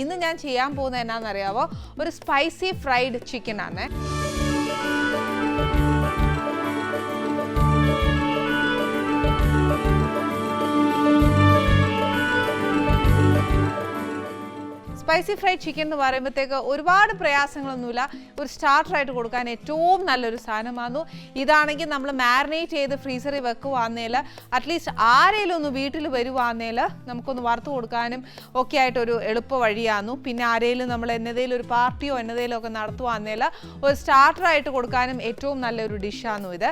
ഇന്ന് ഞാൻ ചെയ്യാൻ പോകുന്നത് എന്നാണെന്നറിയാവോ? ഒരു സ്പൈസി ഫ്രൈഡ് ചിക്കൻ ആണ്. സ്പൈസി ഫ്രൈഡ് ചിക്കൻ എന്ന് പറയുമ്പോഴത്തേക്ക് ഒരുപാട് പ്രയാസങ്ങളൊന്നുമില്ല. ഒരു സ്റ്റാർട്ടറായിട്ട് കൊടുക്കാൻ ഏറ്റവും നല്ലൊരു സാധനമാണ്. ഇതാണെങ്കിൽ നമ്മൾ മാരിനേറ്റ് ചെയ്ത് ഫ്രീസറിൽ വെക്കുവാന്നേൽ അറ്റ്ലീസ്റ്റ് ആരെങ്കിലും ഒന്ന് വീട്ടിൽ വരുവാന്നേൽ നമുക്കൊന്ന് വറുത്ത് കൊടുക്കാനും ഒക്കെ ആയിട്ടൊരു എളുപ്പ വഴിയാന്നു. പിന്നെ ആരെങ്കിലും നമ്മൾ എന്നതേലും ഒരു പാർട്ടിയോ എന്നതേലും ഒക്കെ നടത്തുവാന്നേൽ ഒരു സ്റ്റാർട്ടറായിട്ട് കൊടുക്കാനും ഏറ്റവും നല്ലൊരു ഡിഷാന്നു ഇത്.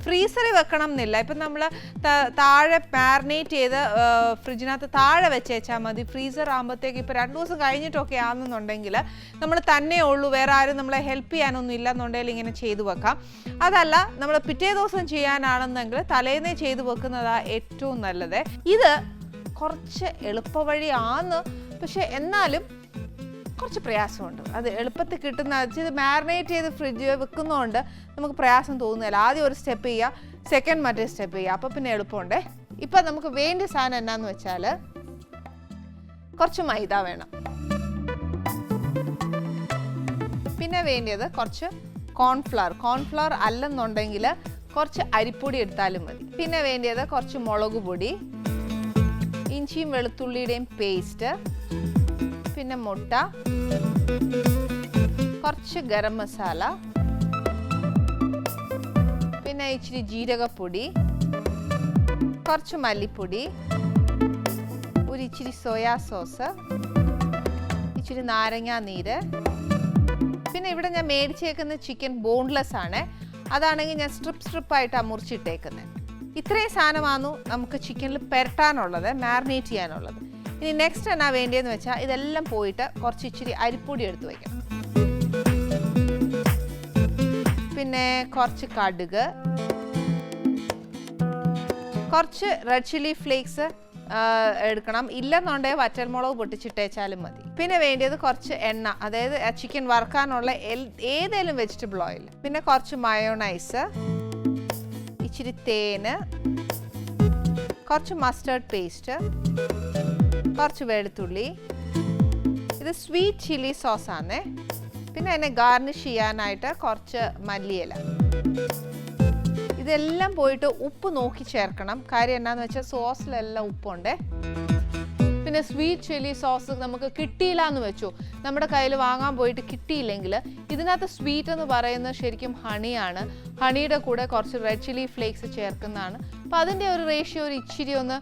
ഫ്രീസറിൽ വെക്കണം എന്നില്ല. ഇപ്പം നമ്മൾ താഴെ മാരിനേറ്റ് ചെയ്ത് ഫ്രിഡ്ജിനകത്ത് താഴെ വെച്ചേച്ചാൽ മതി. ഫ്രീസർ ആകുമ്പോഴത്തേക്ക് ഇപ്പോൾ 2 ദിവസം കഴിഞ്ഞിട്ടൊക്കെ ആണെന്നുണ്ടെങ്കിൽ നമ്മൾ തന്നെ ഉള്ളൂ, വേറെ ആരും നമ്മളെ ഹെൽപ്പ് ചെയ്യാനൊന്നും ഇല്ലെന്നുണ്ടെങ്കിൽ ഇങ്ങനെ ചെയ്തു വെക്കാം. അതല്ല നമ്മൾ പിറ്റേ ദിവസം ചെയ്യാനാണെന്നെങ്കിൽ തലേന്നേ ചെയ്തു വെക്കുന്നതാണ് ഏറ്റവും നല്ലത്. ഇത് കുറച്ച് എളുപ്പവഴിയാണ്, പക്ഷെ എന്നാലും കുറച്ച് പ്രയാസമുണ്ട്. അത് എളുപ്പത്തിൽ കിട്ടുന്ന ഇത് മാരിനേറ്റ് ചെയ്ത് ഫ്രിഡ്ജിൽ വെക്കുന്നതുകൊണ്ട് നമുക്ക് പ്രയാസം തോന്നുന്നില്ല. ആദ്യം ഒരു സ്റ്റെപ്പ് ചെയ്യുക, സെക്കൻഡ് മറ്റേ സ്റ്റെപ്പ് ചെയ്യുക, അപ്പോൾ പിന്നെ എളുപ്പമുണ്ട്. ഇപ്പം നമുക്ക് വേണ്ട സാധനം എന്നാന്ന് വെച്ചാൽ കുറച്ച് മൈദ വേണം. പിന്നെ വേണ്ടത് കുറച്ച് കോൺഫ്ലവർ അല്ലെന്നുണ്ടെങ്കിൽ കുറച്ച് അരിപ്പൊടി എടുത്താലും മതി. പിന്നെ വേണ്ടത് കുറച്ച് മുളക് പൊടി, ഇഞ്ചിയും വെളുത്തുള്ളിയുടെയും പേസ്റ്റ്, പിന്നെ മുട്ട, കുറച്ച് ഗരം മസാല, പിന്നെ ഇച്ചിരി ജീരകപ്പൊടി, കുറച്ച് മല്ലിപ്പൊടി, ഒരു ഇച്ചിരി സോയാ സോസ്, ഇച്ചിരി നാരങ്ങാ നീര്. പിന്നെ ഇവിടെ ഞാൻ മേടിച്ചേക്കുന്ന ചിക്കൻ ബോൺലെസ് ആണ്. അതാണെങ്കിൽ ഞാൻ സ്ട്രിപ്പായിട്ടാണ് മുറിച്ചിട്ടേക്കുന്നത്. ഇത്രയും സാധനമാണ് നമുക്ക് ചിക്കനിൽ പെരട്ടാനുള്ളത്, മാരിനേറ്റ് ചെയ്യാനുള്ളത്. ഇനി നെക്സ്റ്റ് എന്നാ വേണ്ടിയെന്ന് വെച്ചാൽ ഇതെല്ലാം പോയിട്ട് കുറച്ച് ഇച്ചിരി അരിപ്പൊടി എടുത്ത് വയ്ക്കണം. പിന്നെ കുറച്ച് കടുക്, കുറച്ച് റെഡ് ചില്ലി ഫ്ലേക്സ് എടുക്കണം. ഇല്ലെന്നുണ്ടെങ്കിൽ വറ്റൽമുളക് പൊട്ടിച്ചിട്ടേച്ചാലും മതി. പിന്നെ വേണ്ടത് കുറച്ച് എണ്ണ, അതായത് ചിക്കൻ വറുക്കാനുള്ള ഏതെങ്കിലും വെജിറ്റബിൾ ഓയിൽ. പിന്നെ കുറച്ച് മയോണൈസ്, ഇച്ചിരി തേന്, കുറച്ച് മസ്റ്റേർഡ് പേസ്റ്റ്, കുറച്ച് വെളുത്തുള്ളി. ഇത് സ്വീറ്റ് ചില്ലി സോസാണ്. പിന്നെ അതിനെ ഗാർണിഷ് ചെയ്യാനായിട്ട് കുറച്ച് മല്ലിയില. ഇതെല്ലാം പോയിട്ട് ഉപ്പ് നോക്കി ചേർക്കണം. കാര്യം എന്നാന്ന് വെച്ചാൽ സോസിലെല്ലാം ഉപ്പുണ്ട്. പിന്നെ സ്വീറ്റ് ചില്ലി സോസ് നമുക്ക് കിട്ടിയില്ല എന്ന് വെച്ചു, നമ്മുടെ കയ്യിൽ വാങ്ങാൻ പോയിട്ട് കിട്ടിയില്ലെങ്കിൽ ഇതിനകത്ത് സ്വീറ്റ് എന്ന് പറയുന്നത് ശരിക്കും ഹണിയാണ്. ഹണിയുടെ കൂടെ കുറച്ച് റെഡ് ചില്ലി ഫ്ലേക്സ് ചേർക്കുന്നതാണ്. അപ്പോൾ അതിൻ്റെ ഒരു റേഷ്യോ ഒരു ഇച്ചിരി ഒന്ന്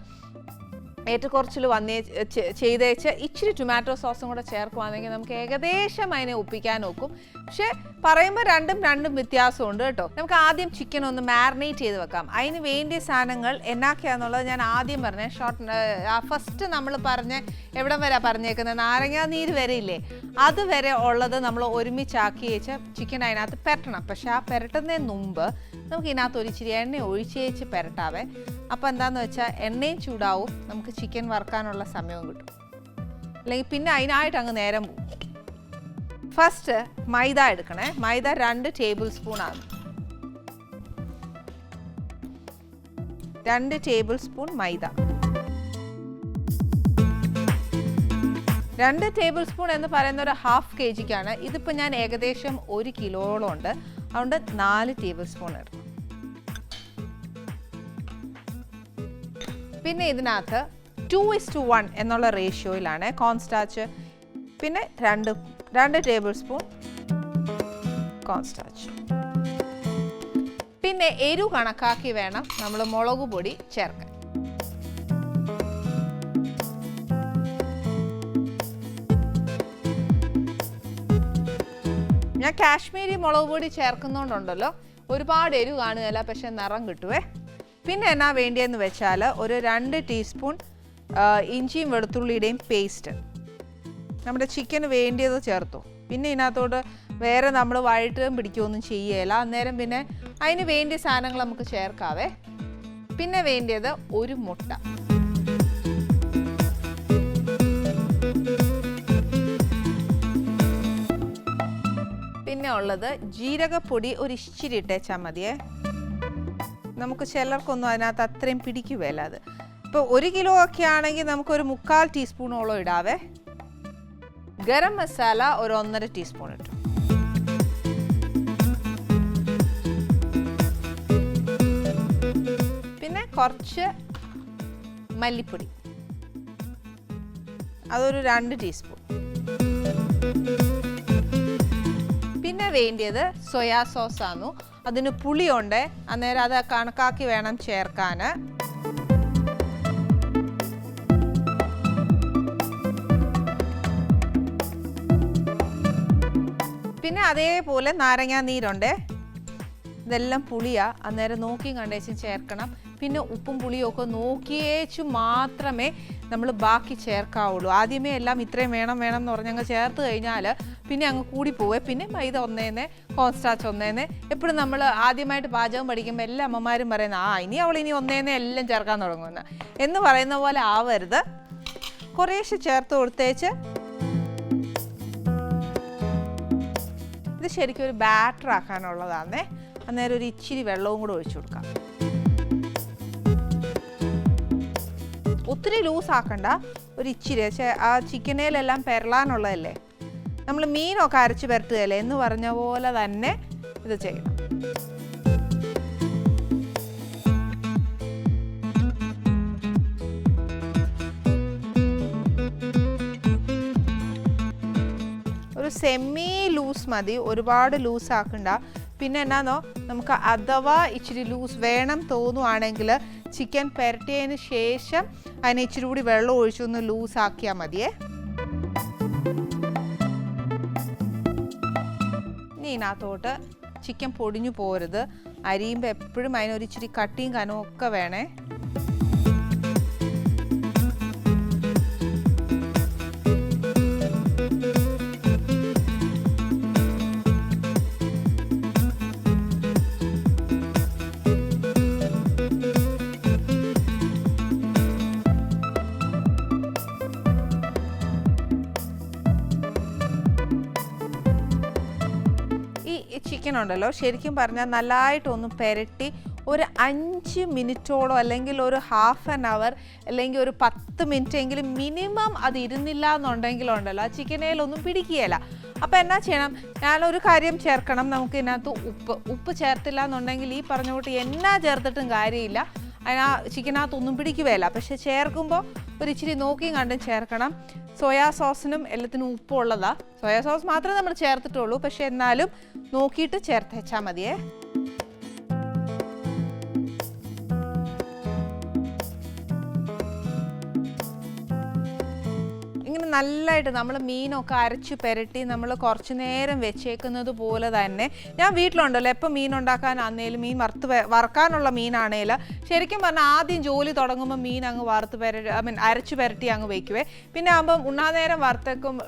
ഏറ്റക്കുറച്ചിൽ ചെയ്തേച്ച് ഇച്ചിരി ടൊമാറ്റോ സോസും കൂടെ ചേർക്കുവാണെങ്കിൽ നമുക്ക് ഏകദേശം അതിനെ ഒപ്പിക്കാൻ നോക്കും. പക്ഷെ പറയുമ്പോൾ രണ്ടും വ്യത്യാസമുണ്ട് കേട്ടോ. നമുക്ക് ആദ്യം ചിക്കൻ ഒന്ന് മാരിനേറ്റ് ചെയ്ത് വെക്കാം. അതിന് വേണ്ടിയ സാധനങ്ങൾ എന്നാക്കിയാന്നുള്ളത് ഞാൻ ആദ്യം പറഞ്ഞ ഫസ്റ്റ് നമ്മൾ പറഞ്ഞ എവിടം വരെ പറഞ്ഞേക്കുന്നത് നാരങ്ങാ നീര് വരെ ഇല്ലേ, അതുവരെ ഉള്ളത് നമ്മൾ ഒരുമിച്ചാക്കി വെച്ച് ചിക്കൻ അതിനകത്ത് പെരട്ടണം. പക്ഷെ ആ പെരട്ടുന്നതിന് മുമ്പ് നമുക്ക് ഇതിനകത്ത് ഒരു ഇച്ചിരി എണ്ണ ഒഴിച്ചേച്ച് പെരട്ടാവേ. അപ്പോൾ എന്താണെന്ന് വെച്ചാൽ എണ്ണയും ചൂടാവും, നമുക്ക് ചിക്കൻ വറുക്കാനുള്ള സമയവും കിട്ടും. അല്ലെങ്കിൽ പിന്നെ അതിനായിട്ട് അങ്ങ് നേരം പോകും. ഫസ്റ്റ് മൈദ എടുക്കണേ. മൈദ 2 ടേബിൾ സ്പൂണാണ്. 2 ടേബിൾ സ്പൂൺ മൈദ. 2 ടേബിൾ സ്പൂൺ എന്ന് പറയുന്ന ഒരു ½ kgക്കാണ്. ഇതിപ്പോൾ ഞാൻ ഏകദേശം 1 കിലോളം ഉണ്ട്. അതുകൊണ്ട് 4 ടേബിൾ സ്പൂൺ ഇടണം. പിന്നെ ഇതിനകത്ത് 2:1 എന്നുള്ള റേഷ്യോയിലാണ് കോൺസ്റ്റാച്ച്. പിന്നെ 2 ടേബിൾ സ്പൂൺ കോൺസ്റ്റാച്ച്. പിന്നെ എരിവ് കണക്കാക്കി വേണം നമ്മൾ മുളക് പൊടി ചേർക്കാൻ. ഞാൻ കാശ്മീരി മുളക് പൊടി ചേർക്കുന്നതുകൊണ്ടുണ്ടല്ലോ ഒരുപാട് എരിവ് കാണുകയില്ല, പക്ഷെ നിറം കിട്ടുവേ. പിന്നെ എന്നാ വേണ്ടിയെന്ന് വെച്ചാൽ ഒരു 2 ടീസ്പൂൺ ഇഞ്ചിയും വെളുത്തുള്ളിയുടെയും പേസ്റ്റ് നമ്മുടെ ചിക്കന് വേണ്ടിയത് ചേർത്തു. പിന്നെ ഇതിനകത്തോട്ട് വേറെ നമ്മൾ വഴറ്റുകയും പിടിക്കുകയൊന്നും ചെയ്യുകയില്ല. അന്നേരം പിന്നെ അതിന് വേണ്ടിയ സാധനങ്ങൾ നമുക്ക് ചേർക്കാവേ. പിന്നെ വേണ്ടിയത് ഒരു മുട്ട. പിന്നെ ഉള്ളത് ജീരകപ്പൊടി ഒരു ഇച്ചിരി ഇട്ടേച്ചാൽ മതിയേ. നമുക്ക് ചിലർക്കൊന്നും അതിനകത്ത് അത്രയും പിടിക്കുകയില്ല. അത് ഇപ്പോൾ 1 കിലോ ഒക്കെ ആണെങ്കിൽ നമുക്കൊരു 3/4 ടീസ്പൂണോളം ഇടാവേ. ഗരം മസാല ഒരു 1.5 ടീസ്പൂൺ ഇട്ടു. പിന്നെ കുറച്ച് മല്ലിപ്പൊടി, അതൊരു 2 ടീസ്പൂൺ. പിന്നെ വേണ്ടിയത് സോയാ സോസ് ആണ്. അതിന് പുളിയുണ്ട്, അന്നേരം അത് കണക്കാക്കി വേണം ചേർക്കാൻ. പിന്നെ അതേപോലെ നാരങ്ങാ നീരുണ്ട്. ഇതെല്ലാം പുളിയാ, അന്നേരം നോക്കി കണ്ടേച്ചും ചേർക്കണം. പിന്നെ ഉപ്പും പുളിയും ഒക്കെ നോക്കിയേച്ചു മാത്രമേ നമ്മൾ ബാക്കി ചേർക്കാവുള്ളൂ. ആദ്യമേ എല്ലാം ഇത്രയും വേണം എന്ന് പറഞ്ഞങ്ങ് ചേർത്ത് കഴിഞ്ഞാൽ പിന്നെ അങ്ങ് കൂടിപ്പോവേ. പിന്നെ മൈദ ഒന്നേന്നെ, കോൺസ്റ്റാച്ച് ഒന്നേന്നെ. എപ്പോഴും നമ്മൾ ആദ്യമായിട്ട് പാചകം പഠിക്കുമ്പോൾ എല്ലാ അമ്മമാരും പറയുന്നത് ഇനി ഒന്നേന്നെ എല്ലാം ചേർക്കാൻ തുടങ്ങുമെന്ന് എന്ന് പറയുന്ന പോലെ ആവരുത്. കുറേശ്ശെ ചേർത്ത് കൊടുത്തേച്ച് ഇത് ശരിക്കും ഒരു ബാറ്റർ ആക്കാനുള്ളതാണേ. അന്നേരം ഒരു ഇച്ചിരി വെള്ളവും കൂടെ ഒഴിച്ചു കൊടുക്കാം. ഒത്തിരി ലൂസ് ആക്കണ്ട, ഒരു ഇച്ചിരി. ആ ചിക്കനേലെല്ലാം പെരളാനുള്ളതല്ലേ, നമ്മൾ മീനൊക്കെ അരച്ച് പെരട്ടുകയല്ലേ എന്ന് പറഞ്ഞ പോലെ തന്നെ ഇത് ചെയ്യണം. ഒരു സെമി ലൂസ് മതി, ഒരുപാട് ലൂസ് ആക്കണ്ട. പിന്നെ എന്നാന്നോ, നമുക്ക് അഥവാ ഇച്ചിരി ലൂസ് വേണം തോന്നുവാണെങ്കിൽ ചിക്കൻ പെരട്ടിയതിന് ശേഷം അതിന് ഇച്ചിരി കൂടി വെള്ളം ഒഴിച്ചൊന്ന് ലൂസ് ആക്കിയാൽ മതിയേ. ഇനി ഇതിനകത്തോട്ട് ചിക്കൻ പൊടിഞ്ഞു പോരുത്. അരിയുമ്പോൾ എപ്പോഴും അതിനൊരിച്ചിരി കട്ടിയും കനവും ഒക്കെ വേണേ. ചിക്കൻ ഉണ്ടല്ലോ, ശരിക്കും പറഞ്ഞാൽ നല്ലതായിട്ടൊന്ന് പെരട്ടി ഒരു 5 മിനിറ്റോളം അല്ലെങ്കിൽ ഒരു ഹാഫ് ആൻ അവർ അല്ലെങ്കിൽ ഒരു 10 മിനിറ്റ് എങ്കിലും മിനിമം അത് ഇരുന്നില്ല എന്നുണ്ടെങ്കിലുണ്ടല്ലോ ആ ചിക്കനേലൊന്നും പിടിക്കുകയില്ല. അപ്പോൾ എന്നാ ചെയ്യണം, ഞാനൊരു കാര്യം ചേർക്കണം. നമുക്ക് ഇതിനകത്ത് ഉപ്പ് ചേർത്തില്ല എന്നുണ്ടെങ്കിൽ ഈ പറഞ്ഞ കൂട്ടി എന്നാ ചേർത്തിട്ടും കാര്യമില്ല, ചിക്കനകത്തൊന്നും പിടിക്കുകയില്ല. പക്ഷെ ചേർക്കുമ്പോൾ ഒരു ഇച്ചിരി നോക്കിയും കണ്ടും ചേർക്കണം. സോയാ സോസിനും എല്ലാത്തിനും ഉപ്പുള്ളതാ. സോയാ സോസ് മാത്രമേ നമ്മൾ ചേർത്തിട്ടുള്ളൂ, പക്ഷെ എന്നാലും നോക്കിയിട്ട് ചേർത്തേച്ചാൽ മതിയേ. ഇങ്ങനെ നല്ലതായിട്ട് നമ്മൾ മീനൊക്കെ അരച്ച് പെരട്ടി നമ്മൾ കുറച്ച് നേരം വെച്ചേക്കുന്നത് പോലെ തന്നെ ഞാൻ വീട്ടിലുണ്ടല്ലോ എപ്പോൾ മീൻ ഉണ്ടാക്കാനാന്നേലും മീൻ വറുക്കാനുള്ള മീനാണേൽ ശരിക്കും പറഞ്ഞാൽ ആദ്യം ജോലി തുടങ്ങുമ്പോൾ മീൻ അങ്ങ് അരച്ച് പെരട്ടി അങ്ങ് വയ്ക്കുവേ. പിന്നെ ആകുമ്പം ഉണ്ണാനേരം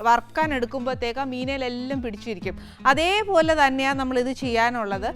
വറുക്കാൻ എടുക്കുമ്പോഴത്തേക്ക് മീനേലെല്ലാം പിടിച്ചിരിക്കും. അതേപോലെ തന്നെയാണ് നമ്മളിത് ചെയ്യാനുള്ളത്.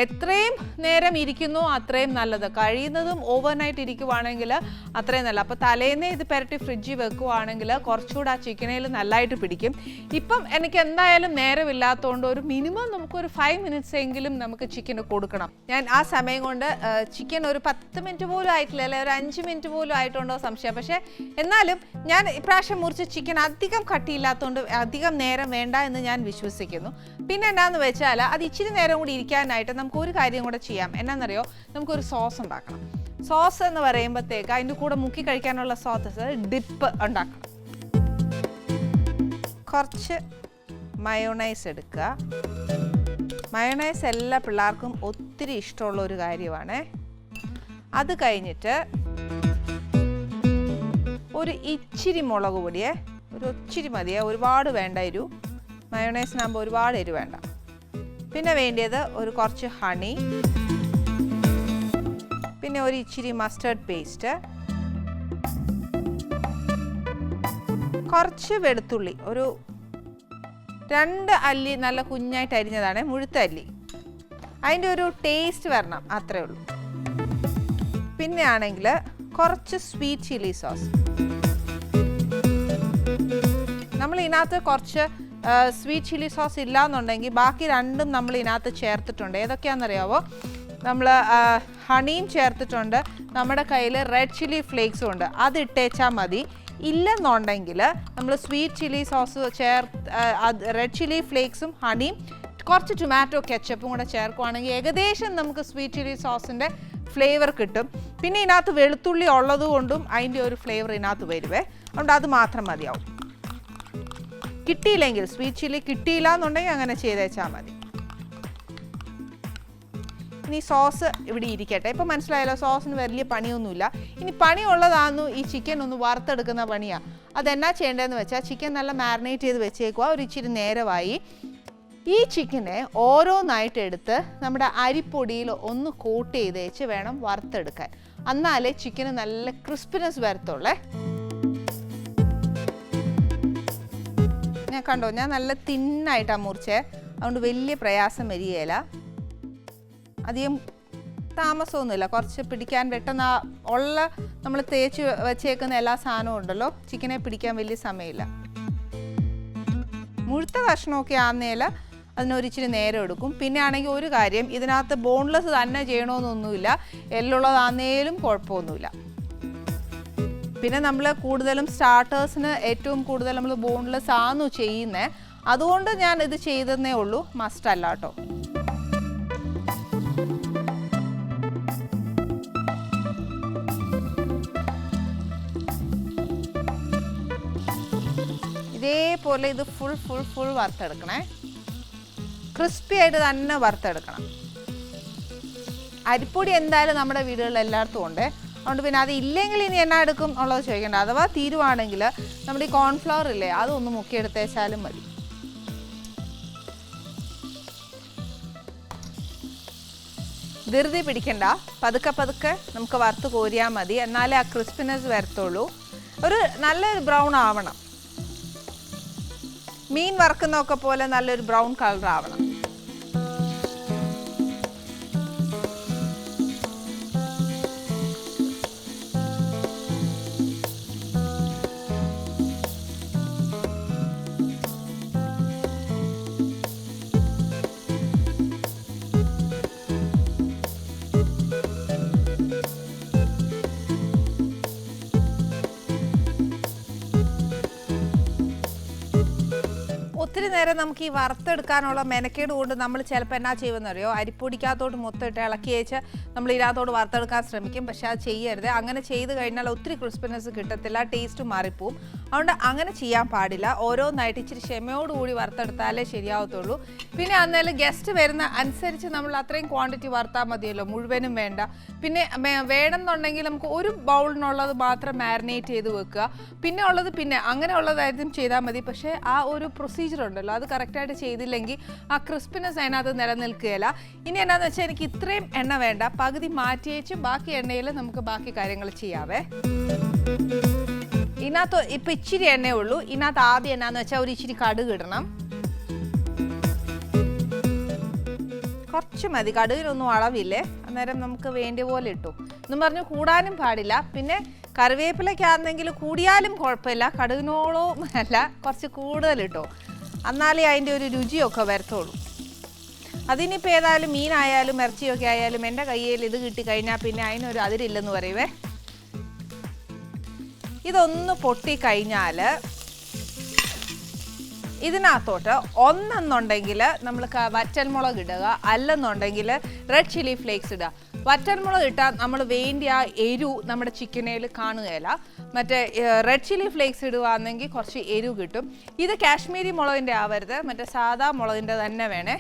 എത്രയും നേരം ഇരിക്കുന്നോ അത്രയും നല്ലത്. കഴിയുന്നതും ഓവർനൈറ്റ് ഇരിക്കുവാണെങ്കിൽ അത്രയും നല്ല. അപ്പോൾ തലേന്നേ ഇത് പെരട്ടി ഫ്രിഡ്ജിൽ വെക്കുവാണെങ്കിൽ കുറച്ചുകൂടെ ആ ചിക്കനേൽ നല്ലതായിട്ട് പിടിക്കും. ഇപ്പം എനിക്ക് എന്തായാലും നേരമില്ലാത്തതുകൊണ്ട് ഒരു മിനിമം നമുക്കൊരു 5 മിനിറ്റ്സ് എങ്കിലും നമുക്ക് ചിക്കന് കൊടുക്കണം. ഞാൻ ആ സമയം കൊണ്ട് ചിക്കൻ ഒരു 10 മിനിറ്റ് പോലും ആയിട്ടില്ല, അല്ലെ ഒരു 5 മിനിറ്റ് പോലും ആയിട്ടുണ്ടോ സംശയം. പക്ഷേ എന്നാലും ഞാൻ ഇപ്രാവശ്യം മുറിച്ച ചിക്കൻ അധികം കട്ടിയില്ലാത്തതുകൊണ്ട് അധികം നേരം വേണ്ട എന്ന് ഞാൻ വിശ്വസിക്കുന്നു. പിന്നെ എന്താണെന്ന് വെച്ചാൽ അത് ഇച്ചിരി നേരം കൂടി ഇരിക്കാനായിട്ട് നമുക്ക് ഒരു കാര്യം കൂടെ ചെയ്യാം. എന്നാന്നറിയോ, നമുക്കൊരു സോസ് ഉണ്ടാക്കണം. സോസ് എന്ന് പറയുമ്പോഴത്തേക്ക് അതിൻ്റെ കൂടെ മുക്കി കഴിക്കാനുള്ള സോസ് ഡിപ്പ് ഉണ്ടാക്കണം. കുറച്ച് മയോണൈസ് എടുക്കുക. മയോണൈസ് എല്ലാ പിള്ളേർക്കും ഒത്തിരി ഇഷ്ടമുള്ള ഒരു കാര്യമാണ്. അത് കഴിഞ്ഞിട്ട് ഒരു ഇച്ചിരി മുളക് പൊടിയേ, ഒരു ഇച്ചിരി മതിയേ, ഒരുപാട് വേണ്ട എരിവ്. മയോണൈസിനാകുമ്പോൾ ഒരുപാട് എരിവ് വേണ്ട. പിന്നെ വേണ്ടിയത് ഒരു കുറച്ച് ഹണി, പിന്നെ ഒരു ഇച്ചിരി മസ്റ്റർഡ് പേസ്റ്റ്, കുറച്ച് വെളുത്തുള്ളി, ഒരു 2 അല്ലി നല്ല കുഞ്ഞായിട്ട് അരിഞ്ഞതാണ്, മുഴുത്ത അല്ലി. അതിൻ്റെ ഒരു ടേസ്റ്റ് വരണം, അത്രേ ഉള്ളൂ. പിന്നെ ആണെങ്കിൽ കുറച്ച് സ്വീറ്റ് ചില്ലി സോസ്. നമ്മൾ ഇതിനകത്ത് കുറച്ച് സ്വീറ്റ് ചില്ലി സോസ് ഇല്ല എന്നുണ്ടെങ്കിൽ ബാക്കി രണ്ടും നമ്മൾ ഇതിനകത്ത് ചേർത്തിട്ടുണ്ട്. ഏതൊക്കെയാണെന്നറിയാവോ, നമ്മൾ ഹണിയും ചേർത്തിട്ടുണ്ട്, നമ്മുടെ കയ്യിൽ റെഡ് ചില്ലി ഫ്ലേക്സും ഉണ്ട്. അത് ഇട്ടേച്ചാൽ മതി. ഇല്ലെന്നുണ്ടെങ്കിൽ നമ്മൾ sweet chilli sauce red chilli ഫ്ലേക്സും ഹണിയും കുറച്ച് ടൊമാറ്റോ കെച്ചപ്പും കൂടെ ചേർക്കുവാണെങ്കിൽ ഏകദേശം നമുക്ക് സ്വീറ്റ് ചില്ലി സോസിൻ്റെ ഫ്ലേവർ കിട്ടും. പിന്നെ ഇതിനകത്ത് വെളുത്തുള്ളി ഉള്ളത് കൊണ്ടും അതിൻ്റെ ഒരു ഫ്ലേവർ ഇതിനകത്ത് വരുവേ. അതുകൊണ്ട് അത് മാത്രം മതിയാവും. കിട്ടിയില്ലെങ്കിൽ സ്വീറ്റ് ചില്ലി കിട്ടിയില്ല എന്നുണ്ടെങ്കിൽ അങ്ങനെ ചെയ്തേച്ചാൽ മതി. ഇനി സോസ് ഇവിടെ ഇരിക്കട്ടെ. ഇപ്പം മനസ്സിലായല്ലോ, സോസിന് വലിയ പണിയൊന്നുമില്ല. ഇനി പണിയുള്ളതാണെന്നു ഈ ചിക്കൻ ഒന്ന് വറുത്തെടുക്കുന്ന പണിയാണ്. അതെന്നാ ചെയ്യേണ്ടതെന്ന് വെച്ചാൽ ചിക്കൻ നല്ല മാരിനേറ്റ് ചെയ്ത് വെച്ചേക്കുക. ഒരു ഇച്ചിരി നേരമായി ഈ ചിക്കനെ ഓരോന്നായിട്ട് എടുത്ത് നമ്മുടെ അരിപ്പൊടിയിൽ ഒന്ന് കോട്ട് ചെയ്ത് വെച്ച് വേണം വറുത്തെടുക്കാൻ. എന്നാലേ ചിക്കന് നല്ല ക്രിസ്പിനെസ് വരത്തുള്ളേ. ഞാൻ കണ്ടോ, ഞാൻ നല്ല തിന്നായിട്ടാണ് മുറിച്ചേ. അതുകൊണ്ട് വലിയ പ്രയാസം വരികയില്ല. അധികം താമസമൊന്നുമില്ല. കുറച്ച് പിടിക്കാൻ പെട്ടെന്ന് ഉള്ള നമ്മൾ തേച്ച് വെച്ചേക്കുന്ന എല്ലാ സാധനവും ഉണ്ടല്ലോ, ചിക്കനെ പിടിക്കാൻ വലിയ സമയമില്ല. മുഴുത്ത കഷ്ണമൊക്കെ ആന്നേൽ അതിനൊരിച്ചിരി നേരം എടുക്കും. പിന്നെ ആണെങ്കിൽ ഒരു കാര്യം, ഇതിനകത്ത് ബോൺലെസ് തന്നെ ചെയ്യണമെന്നൊന്നുമില്ല. എല്ലുള്ളതാന്നേലും കുഴപ്പമൊന്നുമില്ല. പിന്നെ നമ്മൾ കൂടുതലും സ്റ്റാർട്ടേഴ്സിന് ഏറ്റവും കൂടുതൽ നമ്മൾ ബോൺലെസ് ആന്നു ചെയ്യുന്നത്. അതുകൊണ്ട് ഞാൻ ഇത് ചെയ്തതേ ഉള്ളൂ, മസ്റ്റ് അല്ല കേട്ടോ. ഇതേപോലെ ഇത് ഫുൾ വറുത്തെടുക്കണേ. ക്രിസ്പി ആയിട്ട് തന്നെ വറുത്തെടുക്കണം. അരിപ്പൊടി എന്തായാലും നമ്മുടെ വീടുകളിൽ എല്ലായിടത്തും ഉണ്ട്. അതുകൊണ്ട് പിന്നെ അത് ഇല്ലെങ്കിൽ ഇനി എന്നാ എടുക്കും ഉള്ളത് ചോദിക്കേണ്ട. അഥവാ തീരുവാണെങ്കിൽ നമ്മുടെ ഈ കോൺഫ്ലവർ ഇല്ലേ, അതൊന്ന് മുക്കിയെടുത്തേച്ചാലും മതി. ധൃതി പിടിക്കണ്ട, പതുക്കെ നമുക്ക് വറുത്ത് കോരിയാൽ മതി. എന്നാലേ ആ ക്രിസ്പിനെസ് വരത്തുള്ളൂ. ഒരു നല്ലൊരു ബ്രൗൺ ആവണം. മീൻ വറുക്കുന്നതൊക്കെ പോലെ നല്ലൊരു ബ്രൗൺ കളർ ആവണം. ഒത്തിരി നേരം നമുക്ക് ഈ വറുത്തെടുക്കാനുള്ള മെനക്കേട് കൊണ്ട് നമ്മൾ ചിലപ്പോൾ എന്നാ ചെയ്യുമെന്ന് അറിയോ, അരിപ്പൊടിക്കകത്തോട്ട് മൊത്തം ഇട്ട് ഇളക്കി വെച്ച് നമ്മൾ ഇതിനകത്തോട്ട് വറുത്തെടുക്കാൻ ശ്രമിക്കും. പക്ഷെ അത് ചെയ്യരുത്. അങ്ങനെ ചെയ്ത് കഴിഞ്ഞാൽ ഒത്തിരി ക്രിസ്പിനെസ് കിട്ടത്തില്ല, ടേസ്റ്റ് മാറിപ്പോവും. അതുകൊണ്ട് അങ്ങനെ ചെയ്യാൻ പാടില്ല. ഓരോന്നായിട്ട് ഇച്ചിരി ക്ഷമയോടുകൂടി വറുത്തെടുത്താലേ ശരിയാവത്തുള്ളൂ. പിന്നെ അന്നേരം ഗസ്റ്റ് വരുന്ന അനുസരിച്ച് നമ്മൾ അത്രയും ക്വാണ്ടിറ്റി വറുത്താൽ മതിയല്ലോ, മുഴുവനും വേണ്ട. പിന്നെ വേണമെന്നുണ്ടെങ്കിൽ നമുക്ക് ഒരു ബൗളിനുള്ളത് മാത്രം മാരിനേറ്റ് ചെയ്ത് വെക്കുക. പിന്നെ ഉള്ളത് പിന്നെ അങ്ങനെയുള്ളതായിട്ടും ചെയ്താൽ മതി. പക്ഷേ ആ ഒരു പ്രൊസീജിയർ ഉണ്ടല്ലോ, അത് കറക്റ്റായിട്ട് ചെയ്തില്ലെങ്കിൽ ആ ക്രിസ്പിനെസ് അതിനകത്ത് നിലനിൽക്കുകയില്ല. ഇനി എന്നാന്ന് വെച്ചാൽ എനിക്ക് ഇത്രയും എണ്ണ വേണ്ട, പകുതി മാറ്റി വെച്ച് ബാക്കി എണ്ണയിൽ നമുക്ക് ബാക്കി കാര്യങ്ങൾ ചെയ്യാവേ. ഇതിനകത്ത് ഇപ്പം ഇച്ചിരി എണ്ണയേ ഉള്ളൂ. ഇതിനകത്ത് ആദ്യം എന്നാന്ന് വെച്ചാൽ ഒരു ഇച്ചിരി കടുക് ഇടണം. കുറച്ച് മതി, കടുകിനൊന്നും അളവില്ലേ. അന്നേരം നമുക്ക് വേണ്ടിയ പോലെ ഇട്ടു എന്നും പറഞ്ഞു കൂടാനും പാടില്ല. പിന്നെ കറിവേപ്പിലയ്ക്കാണെങ്കിൽ കൂടിയാലും കുഴപ്പമില്ല, കടുകിനോളം അല്ല, കുറച്ച് കൂടുതലിട്ടോ. എന്നാലേ അതിൻ്റെ ഒരു രുചിയൊക്കെ വരത്തുള്ളൂ. അതിനിപ്പോൾ ഏതായാലും മീനായാലും ഇറച്ചിയൊക്കെ ആയാലും എൻ്റെ കയ്യിൽ ഇത് കിട്ടിക്കഴിഞ്ഞാൽ പിന്നെ അതിനൊരു അതിരില്ലെന്ന് പറയുവേ. ഇതൊന്ന് പൊട്ടിക്കഴിഞ്ഞാൽ ഇതിനകത്തോട്ട് ഒന്നെന്നുണ്ടെങ്കിൽ നമ്മൾ വറ്റൽമുളക് ഇടുക, അല്ലെന്നുണ്ടെങ്കിൽ റെഡ് ചില്ലി ഫ്ലേക്സ് ഇടുക. വറ്റൽമുളക് ഇട്ടാൽ നമ്മൾ വേണ്ടി ആ എരിവ് നമ്മുടെ ചിക്കനേൽ കാണുകയില്ല. മറ്റേ റെഡ് ചില്ലി ഫ്ലേക്സ് ഇടുകയാണെങ്കിൽ കുറച്ച് എരിവ് കിട്ടും. ഇത് കാശ്മീരി മുളകിൻ്റെ ആവരുത്, മറ്റേ സാദാ മുളകിൻ്റെ തന്നെ വേണേ.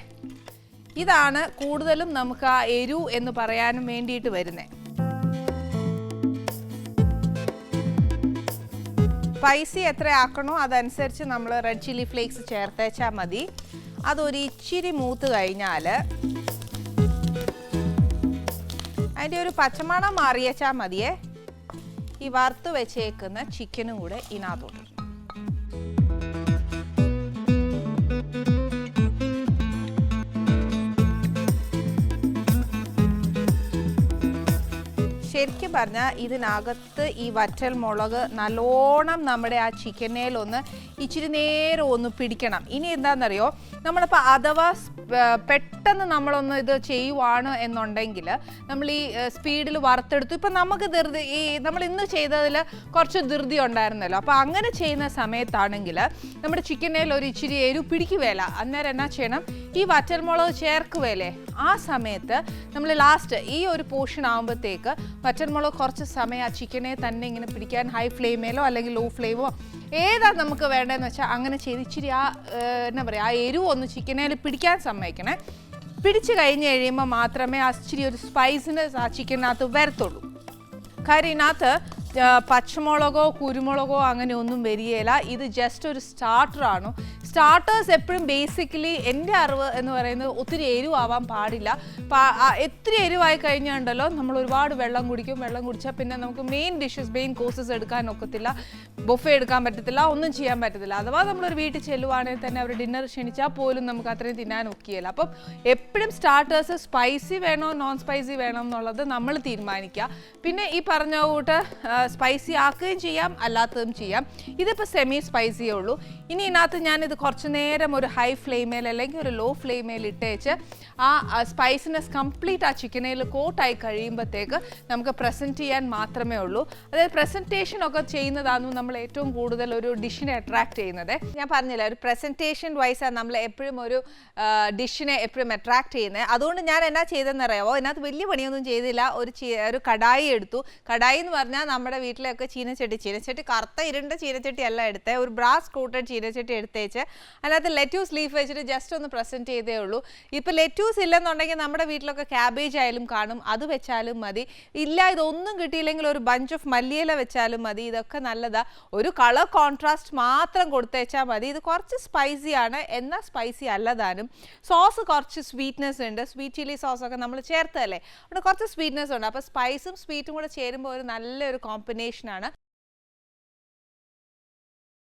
ഇതാണ് കൂടുതലും നമുക്ക് ആ എരിവ് എന്ന് പറയാനും വേണ്ടിയിട്ട് വരുന്നത്. സ്പൈസി എത്ര ആക്കണോ അതനുസരിച്ച് നമ്മൾ റെഡ് ചില്ലി ഫ്ലേക്സ് ചേർത്തേച്ചാൽ മതി. അതൊരു ഇച്ചിരി മൂത്ത് കഴിഞ്ഞാൽ അതിൻ്റെ ഒരു പച്ചമണം മാറിയേച്ചാൽ മതിയേ. ഈ വറുത്ത് വെച്ചേക്കുന്ന ചിക്കനും കൂടെ ഇതിനകത്തോട്ട്. ശരിക്കും പറഞ്ഞാൽ ഇതിനകത്ത് ഈ വറ്റൽ മുളക് നല്ലോണം നമ്മുടെ ആ ചിക്കനേലൊന്ന് ഇച്ചിരി നേരം ഒന്ന് പിടിക്കണം. ഇനി എന്താണെന്നറിയോ, നമ്മളിപ്പോൾ അഥവാ പെട്ടെന്ന് നമ്മളൊന്ന് ഇത് ചെയ്യുവാണ് എന്നുണ്ടെങ്കിൽ നമ്മൾ ഈ സ്പീഡിൽ വറുത്തെടുത്തു. ഇപ്പം നമുക്ക് ധൃതി, ഈ നമ്മൾ ഇന്ന് ചെയ്തതിൽ കുറച്ച് ധൃതി ഉണ്ടായിരുന്നല്ലോ, അപ്പോൾ അങ്ങനെ ചെയ്യുന്ന സമയത്താണെങ്കിൽ നമ്മുടെ ചിക്കനിൽ ഒരു ഇച്ചിരി എരിവ് പിടിക്കുകയില്ല. അന്നേരം എന്നാ ചെയ്യണം, ഈ വറ്റൽമുളക് ചേർക്കുകയല്ലേ, ആ സമയത്ത് നമ്മൾ ലാസ്റ്റ് ഈ ഒരു പോർഷൻ ആകുമ്പോഴത്തേക്ക് വറ്റൽമുളക് കുറച്ച് സമയം ആ ചിക്കനെ തന്നെ ഇങ്ങനെ പിടിക്കാൻ ഹൈ ഫ്ലെയിമേലോ അല്ലെങ്കിൽ ലോ ഫ്ലെയിമോ ഏതാ നമുക്ക് വേണ്ടതെന്ന് വെച്ചാൽ അങ്ങനെ ചെയ്ത് ഇച്ചിരി ആ എന്നാ പറയുക, ആ എരിവ് ഒന്ന് ചിക്കനേൽ പിടിക്കാൻ സമ്മതിക്കണേ. പിടിച്ച് കഴിഞ്ഞ് കഴിയുമ്പോൾ മാത്രമേ ആ ഇച്ചിരി ഒരു സ്പൈസിനെസ് ആ ചിക്കനകത്ത് വരത്തുള്ളൂ. കാര്യം ഇതിനകത്ത് പച്ചമുളകോ കുരുമുളകോ അങ്ങനെ ഒന്നും വരികയില്ല. ഇത് ജസ്റ്റ് ഒരു സ്റ്റാർട്ടറാണ്. സ്റ്റാർട്ടേഴ്സ് എപ്പോഴും ബേസിക്കലി എൻ്റെ അറിവ് എന്ന് പറയുന്നത് ഒത്തിരി എരിവാവാൻ പാടില്ല. എത്തിരി എരിവായി കഴിഞ്ഞുണ്ടല്ലോ നമ്മൾ ഒരുപാട് വെള്ളം കുടിക്കും. വെള്ളം കുടിച്ചാൽ പിന്നെ നമുക്ക് മെയിൻ ഡിഷസ്, മെയിൻ കോഴ്സസ് എടുക്കാൻ ഒക്കത്തില്ല, ബൊഫെ എടുക്കാൻ പറ്റത്തില്ല, ഒന്നും ചെയ്യാൻ പറ്റത്തില്ല. അഥവാ നമ്മളൊരു വീട്ടിൽ ചെല്ലുവാണെങ്കിൽ തന്നെ അവർ ഡിന്നർ ക്ഷണിച്ചാൽ പോലും നമുക്ക് അത്രയും തിന്നാൻ ഒക്കെയില്ല. അപ്പം എപ്പോഴും സ്റ്റാർട്ടേഴ്സ് സ്പൈസി വേണോ നോൺ സ്പൈസി വേണോ എന്നുള്ളത് നമ്മൾ തീരുമാനിക്കുക. പിന്നെ ഈ പറഞ്ഞ കൂട്ട് സ്പൈസി ആക്കുകയും ചെയ്യാം, അല്ലാത്തതും ചെയ്യാം. ഇതിപ്പോൾ സെമി സ്പൈസിയേ ഉള്ളൂ. ഇനി ഇതിനകത്ത് ഞാനിത് കുറച്ച് നേരം ഒരു ഹൈ ഫ്ലെയിമേൽ അല്ലെങ്കിൽ ഒരു ലോ ഫ്ലെയിമേൽ ഇട്ടേച്ച് ആ സ്പൈസിനെസ് കംപ്ലീറ്റ് ആ ചിക്കനിൽ കോട്ടായി കഴിയുമ്പോഴത്തേക്ക് നമുക്ക് പ്രസൻറ്റ് ചെയ്യാൻ മാത്രമേ ഉള്ളൂ. അതായത് പ്രസൻറ്റേഷൻ ഒക്കെ ചെയ്യുന്നതാണ് നമ്മൾ ഏറ്റവും കൂടുതൽ ഒരു ഡിഷിനെ അട്രാക്ട് ചെയ്യുന്നത്. ഞാൻ പറഞ്ഞില്ല, ഒരു പ്രസൻറ്റേഷൻ വൈസാണ് നമ്മൾ എപ്പോഴും ഒരു ഡിഷിനെ എപ്പോഴും അട്രാക്ട് ചെയ്യുന്നത്. അതുകൊണ്ട് ഞാൻ എന്നാ ചെയ്തതെന്ന് അറിയാമോ, ഇതിനകത്ത് വലിയ പണിയൊന്നും ചെയ്തില്ല. ഒരു കടായി എടുത്തു. കടായി എന്ന് പറഞ്ഞാൽ നമ്മുടെ വീട്ടിലൊക്കെ ചീനച്ചട്ടി കറുത്ത ഇരുണ്ട ചീനച്ചട്ടി അല്ല എടുത്തത്, ഒരു ബ്രാസ് കോട്ടഡ് ചീനച്ചട്ടി എടുത്തേച്ച് അതിനകത്ത് ലെറ്റ്യൂസ് ലീഫ് വെച്ചിട്ട് ജസ്റ്റ് ഒന്ന് പ്രസൻറ്റ് ചെയ്തേ ഉള്ളൂ. ഇപ്പോൾ ലെറ്റ്യൂസ് ഇല്ലെന്നുണ്ടെങ്കിൽ നമ്മുടെ വീട്ടിലൊക്കെ ക്യാബേജ് ആയാലും കാണും, അത് വെച്ചാലും മതി. ഇല്ല, ഇതൊന്നും കിട്ടിയില്ലെങ്കിൽ ഒരു ബഞ്ച് ഓഫ് മല്ലിയില വെച്ചാലും മതി. ഇതൊക്കെ നല്ലതാണ്. ഒരു കളർ കോൺട്രാസ്റ്റ് മാത്രം കൊടുത്തേച്ചാൽ മതി. ഇത് കുറച്ച് സ്പൈസിയാണ്, എന്നാൽ സ്പൈസി അല്ലതാനും. സോസ് കുറച്ച് സ്വീറ്റ്നെസ് ഉണ്ട്, സ്വീറ്റ് ചില്ലി സോസൊക്കെ നമ്മൾ ചേർത്തല്ലേ, അവിടെ കുറച്ച് സ്വീറ്റ്നെസ് ഉണ്ട്. അപ്പോൾ സ്പൈസും സ്വീറ്റും കൂടെ ചേരുമ്പോൾ ഒരു നല്ലൊരു കോമ്പിനേഷനാണ്.